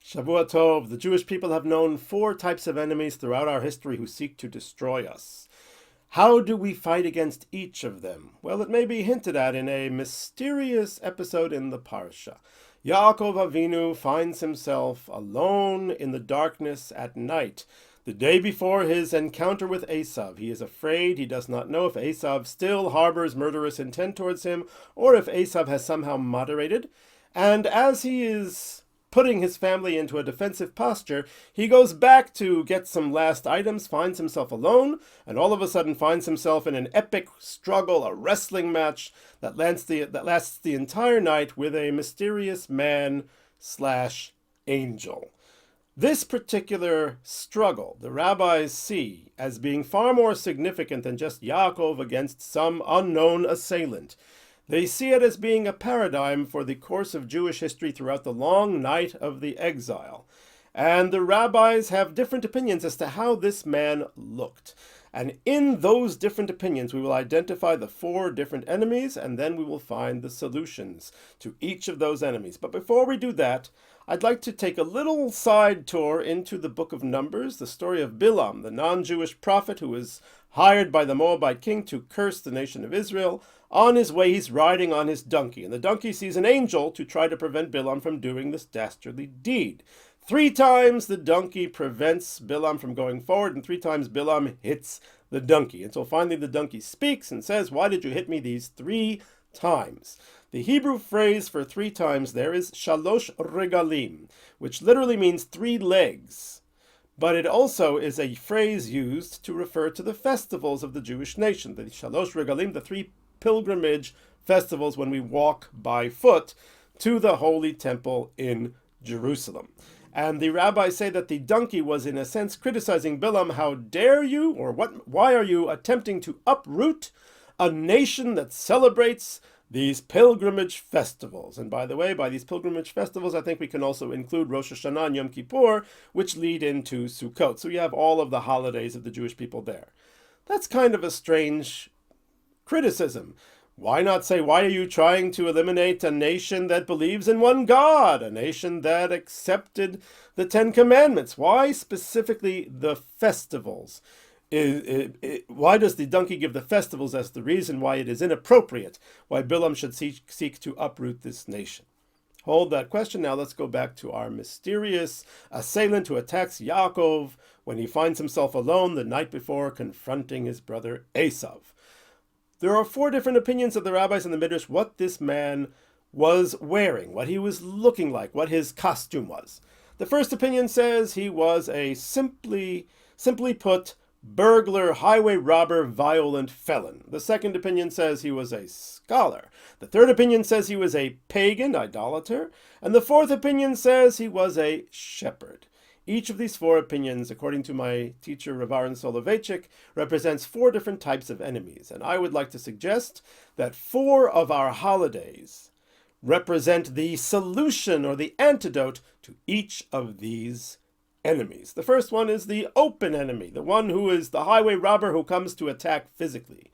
Shavua Tov, the Jewish people have known four types of enemies throughout our history who seek to destroy us. How do we fight against each of them? Well, it may be hinted at in a mysterious episode in the Parsha. Yaakov Avinu finds himself alone in the darkness at night, the day before his encounter with Esav. He is afraid. He does not know if Esav still harbors murderous intent towards him, or if Esav has somehow moderated. And as he is putting his family into a defensive posture, he goes back to get some last items, finds himself alone, and all of a sudden finds himself in an epic struggle, a wrestling match that lasts the entire night with a mysterious man/angel. This particular struggle, the rabbis see as being far more significant than just Yaakov against some unknown assailant. They see it as being a paradigm for the course of Jewish history throughout the long night of the exile. And the rabbis have different opinions as to how this man looked. And in those different opinions, we will identify the four different enemies, and then we will find the solutions to each of those enemies. But before we do that, I'd like to take a little side tour into the book of Numbers, the story of Bilam, the non-Jewish prophet who was hired by the Moabite king to curse the nation of Israel. On his way, he's riding on his donkey, and the donkey sees an angel to try to prevent Bilam from doing this dastardly deed. 3 times the donkey prevents Bilam from going forward, and 3 times Bilam hits the donkey, until finally the donkey speaks and says, "Why did you hit me these 3 times?" The Hebrew phrase for 3 times there is shalosh regalim, which literally means 3 legs. But it also is a phrase used to refer to the festivals of the Jewish nation, the shalosh regalim, the 3 pilgrimage festivals when we walk by foot to the Holy Temple in Jerusalem. And the rabbis say that the donkey was in a sense criticizing Bilam. How dare you, or why are you attempting to uproot a nation that celebrates these pilgrimage festivals? And by the way, by these pilgrimage festivals, I think we can also include Rosh Hashanah and Yom Kippur, which lead into Sukkot. So you have all of the holidays of the Jewish people there. That's kind of a strange criticism. Why not say, why are you trying to eliminate a nation that believes in one God, a nation that accepted the 10 Commandments? Why specifically the festivals? Why does the donkey give the festivals as the reason why it is inappropriate, why Bilam should seek to uproot this nation? Hold that question. Now let's go back to our mysterious assailant who attacks Yaakov when he finds himself alone the night before confronting his brother Esav. There are 4 different opinions of the rabbis in the Midrash what this man was wearing, what he was looking like, what his costume was. The first opinion says he was a simply put, burglar, highway robber, violent felon. The second opinion says he was a scholar. The third opinion says he was a pagan, idolater. And the fourth opinion says he was a shepherd. Each of these 4 opinions, according to my teacher Rav Aaron Soloveitchik, represents 4 different types of enemies. And I would like to suggest that 4 of our holidays represent the solution or the antidote to each of these enemies. The first one is the open enemy, the one who is the highway robber who comes to attack physically.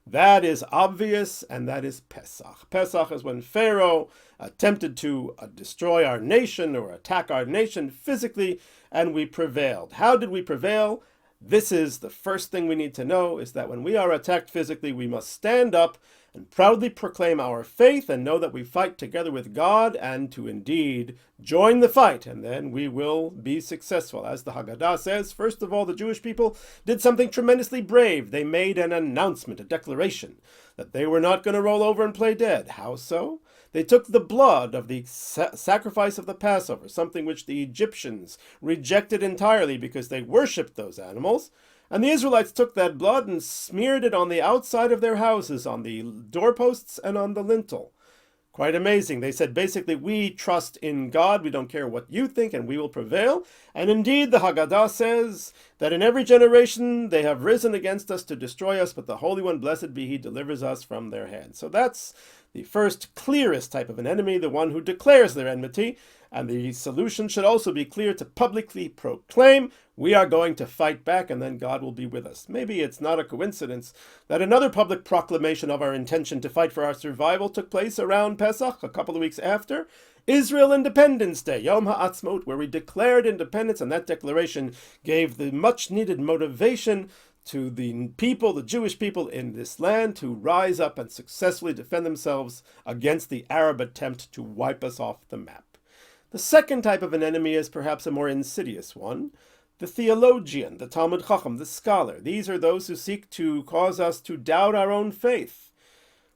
That is obvious, and that is Pesach. Pesach is when Pharaoh attempted to destroy our nation or attack our nation physically, and we prevailed. How did we prevail? This is the first thing we need to know, is that when we are attacked physically, we must stand up and proudly proclaim our faith and know that we fight together with God and to indeed join the fight, and then we will be successful. As the Haggadah says, first of all, the Jewish people did something tremendously brave. They made an announcement, a declaration, that they were not going to roll over and play dead. How so? They took the blood of the sacrifice of the Passover, something which the Egyptians rejected entirely because they worshipped those animals, and the Israelites took that blood and smeared it on the outside of their houses, on the doorposts and on the lintel. Quite amazing. They said, basically, we trust in God. We don't care what you think, and we will prevail. And indeed, the Haggadah says that in every generation they have risen against us to destroy us, but the Holy One, blessed be He, delivers us from their hands. So that's the first clearest type of an enemy, the one who declares their enmity. And the solution should also be clear, to publicly proclaim, we are going to fight back, and then God will be with us. Maybe it's not a coincidence that another public proclamation of our intention to fight for our survival took place around Pesach, a couple of weeks after, Israel Independence Day, Yom HaAtzmaut, where we declared independence, and that declaration gave the much-needed motivation to the people, the Jewish people in this land, to rise up and successfully defend themselves against the Arab attempt to wipe us off the map. The second type of an enemy is perhaps a more insidious one. The theologian, the Talmud Chacham, the scholar. These are those who seek to cause us to doubt our own faith.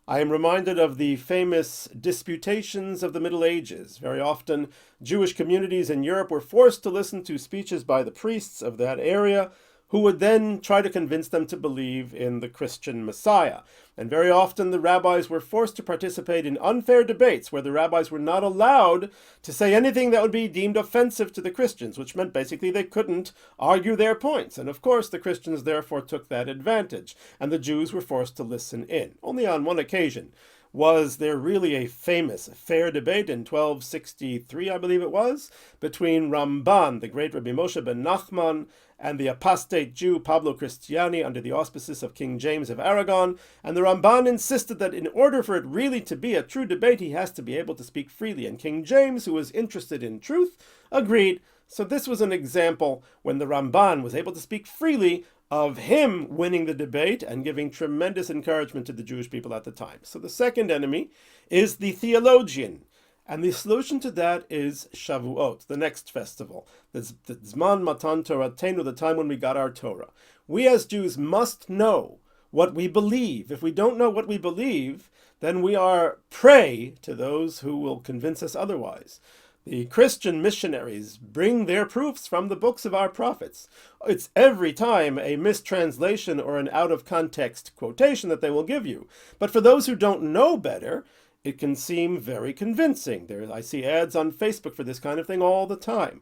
I am reminded of the famous disputations of the Middle Ages. Very often, Jewish communities in Europe were forced to listen to speeches by the priests of that area, who would then try to convince them to believe in the Christian Messiah. And very often the rabbis were forced to participate in unfair debates where the rabbis were not allowed to say anything that would be deemed offensive to the Christians, which meant basically they couldn't argue their points. And of course the Christians therefore took that advantage, and the Jews were forced to listen in. Only on one occasion was there really a famous fair debate in 1263, I believe it was, between Ramban, the great Rabbi Moshe ben Nachman, and the apostate Jew Pablo Cristiani under the auspices of King James of Aragon, and the Ramban insisted that in order for it really to be a true debate, he has to be able to speak freely, and King James, who was interested in truth, agreed. So this was an example when the Ramban was able to speak freely of him winning the debate and giving tremendous encouragement to the Jewish people at the time. So the second enemy is the theologian. And the solution to that is Shavuot, the next festival, the Zman Matan Toratenu, the time when we got our Torah. We as Jews must know what we believe. If we don't know what we believe, then we are prey to those who will convince us otherwise. The Christian missionaries bring their proofs from the books of our prophets. It's every time a mistranslation or an out-of-context quotation that they will give you. But for those who don't know better, it can seem very convincing. I see ads on Facebook for this kind of thing all the time.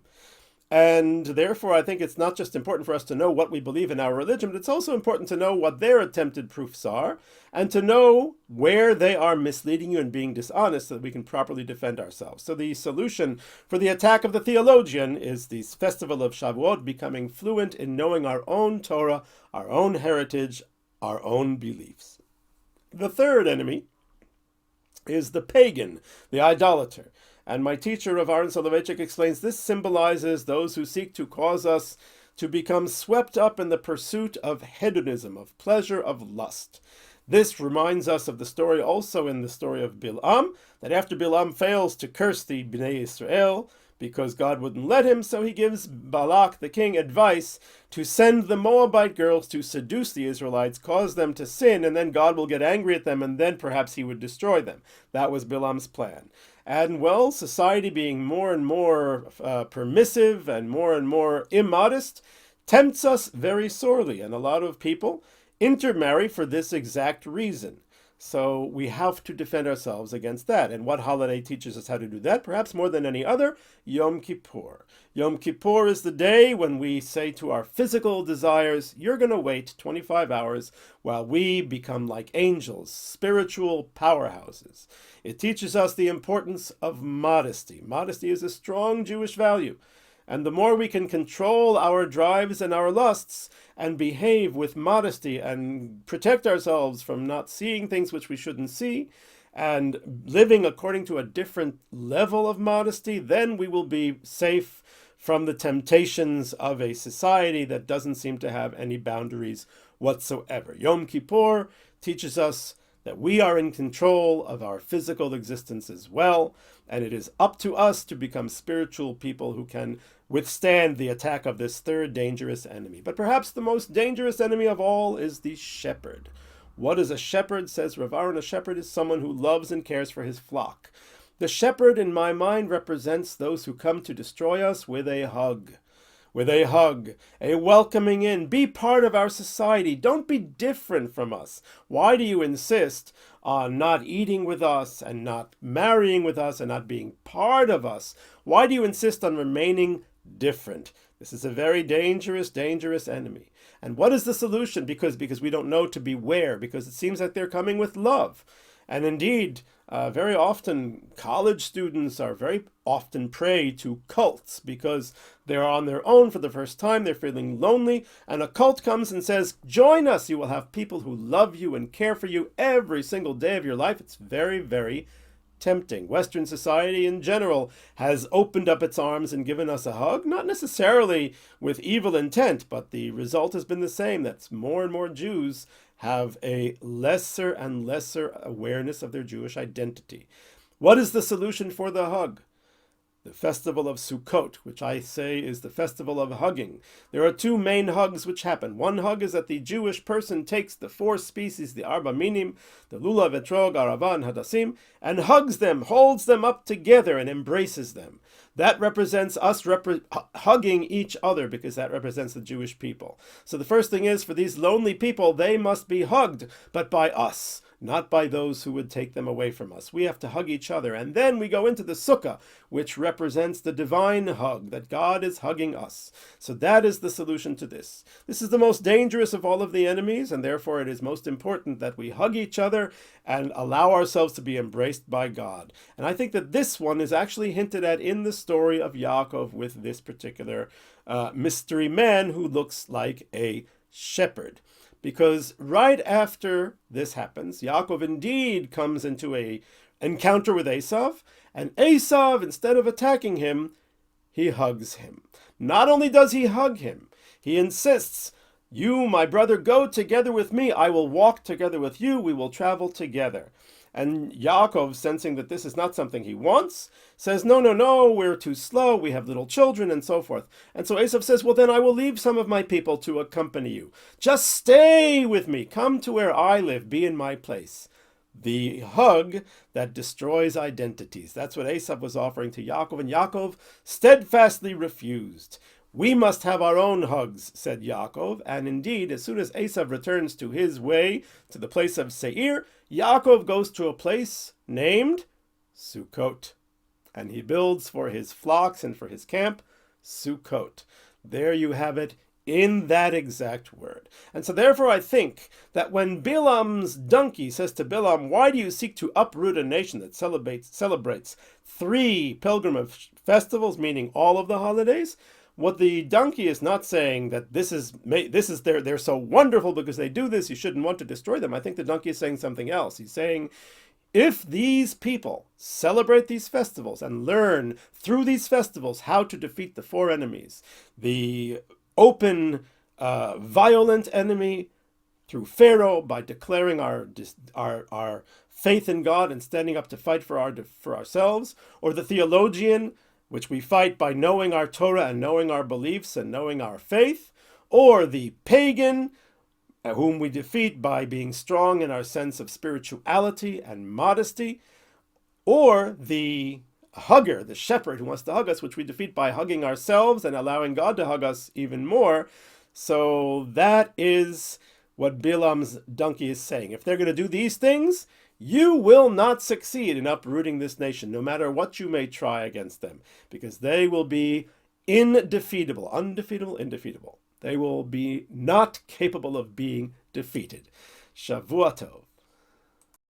And therefore, I think it's not just important for us to know what we believe in our religion, but it's also important to know what their attempted proofs are, and to know where they are misleading you and being dishonest so that we can properly defend ourselves. So the solution for the attack of the theologian is the festival of Shavuot, becoming fluent in knowing our own Torah, our own heritage, our own beliefs. The third enemy is the pagan, the idolater. And my teacher, Rav Aaron Soloveitchik, explains this symbolizes those who seek to cause us to become swept up in the pursuit of hedonism, of pleasure, of lust. This reminds us of the story also in the story of Bilam, that after Bilam fails to curse the Bnei Israel, because God wouldn't let him, so he gives Balak, the king, advice to send the Moabite girls to seduce the Israelites, cause them to sin, and then God will get angry at them, and then perhaps he would destroy them. That was Bilam's plan. And well, society being more and more permissive and more immodest tempts us very sorely, and a lot of people intermarry for this exact reason. So we have to defend ourselves against that. And what holiday teaches us how to do that? Perhaps more than any other, Yom Kippur. Yom Kippur is the day when we say to our physical desires, you're going to wait 25 hours while we become like angels, spiritual powerhouses. It teaches us the importance of modesty. Modesty is a strong Jewish value. And the more we can control our drives and our lusts and behave with modesty and protect ourselves from not seeing things which we shouldn't see and living according to a different level of modesty, then we will be safe from the temptations of a society that doesn't seem to have any boundaries whatsoever. Yom Kippur teaches us that we are in control of our physical existence as well, and it is up to us to become spiritual people who can withstand the attack of this third dangerous enemy. But perhaps the most dangerous enemy of all is the shepherd. What is a shepherd? Says Rav Aaron, a shepherd is someone who loves and cares for his flock. The shepherd, in my mind, represents those who come to destroy us with a hug. With a hug, a welcoming in. Be part of our society. Don't be different from us. Why do you insist on not eating with us and not marrying with us and not being part of us? Why do you insist on remaining different? This is a very dangerous enemy. And what is the solution? Because we don't know to beware, because it seems like they're coming with love. And indeed, very often college students are very often prey to cults because they're on their own for the first time, they're feeling lonely, and a cult comes and says, join us, you will have people who love you and care for you every single day of your life. It's very, very tempting. Western society in general has opened up its arms and given us a hug, not necessarily with evil intent, but the result has been the same. That's more and more Jews have a lesser and lesser awareness of their Jewish identity. What is the solution for the hug? The festival of Sukkot, which I say is the festival of hugging. There are two main hugs which happen. One hug is that the Jewish person takes the four species, the Arba Minim, the Lulav, Etrog, Arava, and Hadassim, and hugs them, holds them up together, and embraces them. That represents us hugging each other, because that represents the Jewish people. So the first thing is, for these lonely people, they must be hugged, but by us, not by those who would take them away from us. We have to hug each other. And then we go into the Sukkah, which represents the divine hug, that God is hugging us. So that is the solution to this. This is the most dangerous of all of the enemies, and therefore it is most important that we hug each other and allow ourselves to be embraced by God. And I think that this one is actually hinted at in the story of Yaakov with this particular mystery man who looks like a shepherd. Because right after this happens, Yaakov indeed comes into an encounter with Esav, and Esav, instead of attacking him, he hugs him. Not only does he hug him, he insists, "You, my brother, go together with me. I will walk together with you. We will travel together." And Yaakov, sensing that this is not something he wants, says, no, we're too slow, we have little children, and so forth. And so Esav says, well, then I will leave some of my people to accompany you. Just stay with me. Come to where I live. Be in my place. The hug that destroys identities. That's what Esav was offering to Yaakov, and Yaakov steadfastly refused. We must have our own hugs, said Yaakov, and indeed, as soon as Esav returns to his way, to the place of Seir, Yaakov goes to a place named Sukkot, and he builds for his flocks and for his camp Sukkot. There you have it, in that exact word. And so therefore I think that when Bilam's donkey says to Bilam, why do you seek to uproot a nation that celebrates 3 pilgrimage festivals, meaning all of the holidays? What the donkey is not saying that they're so wonderful because they do this, you shouldn't want to destroy them. I think the donkey is saying something else. He's saying, if these people celebrate these festivals and learn through these festivals how to defeat the 4 enemies, the open, violent enemy through Pharaoh by declaring our faith in God and standing up to fight for ourselves, or the theologian, which we fight by knowing our Torah and knowing our beliefs and knowing our faith, or the pagan, whom we defeat by being strong in our sense of spirituality and modesty, or the hugger, the shepherd who wants to hug us, which we defeat by hugging ourselves and allowing God to hug us even more. So that is what Bilam's donkey is saying. If they're going to do these things, you will not succeed in uprooting this nation, no matter what you may try against them, because they will be indefeatable, indefeatable. They will be not capable of being defeated. Shavua Tov.